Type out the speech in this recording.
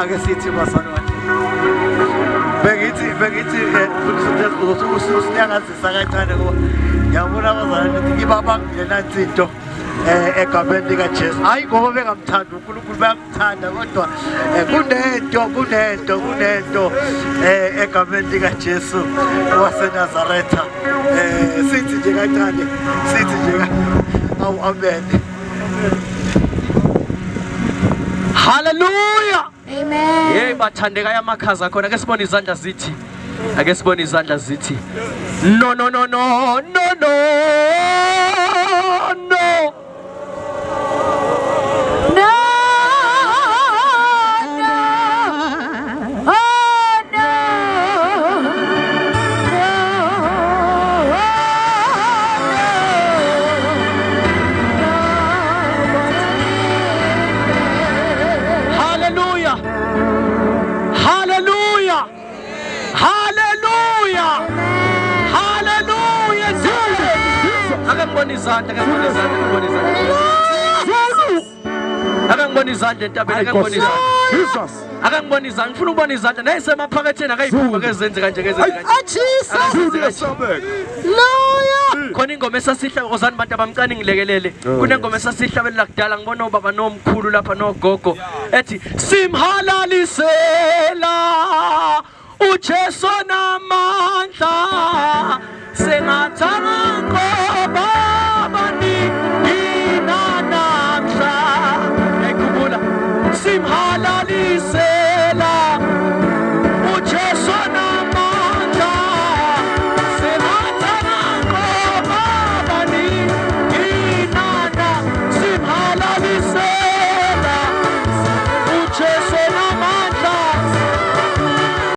ake sithi basana begithi usinyangazisa kancane ngoba ngiyabona abazalwane ukuthi ngibabambile nansi into egameni likaJesu. Hayi ngoba bengamthanda uNkulunkulu, bayamthanda kodwa kunento egameni likaJesu waseNazaretha. Sithi nje kancane, awu amen. Hallelujah. Amen. Hey bathandeka yamakhaza khona ake sibone izandla zithi. Ake sibone izandla zithi. No. Akangibona izandla entabeni, akangibona izandla. Jesus. Akangibona izandla, ngifuna ukubona izandla nayisemaphakatheni akayiphuma kezenzeka nje Jesus. Hallelujah. Khona ingoma esasihla ozani bantu abamcane ngilekelele. Kunengoma esasihlabelela kudala ngibona ubaba nomkhulu lapha nogogo ethi simhalalisela uJesu namandla sengathanga ngoba simhalalisela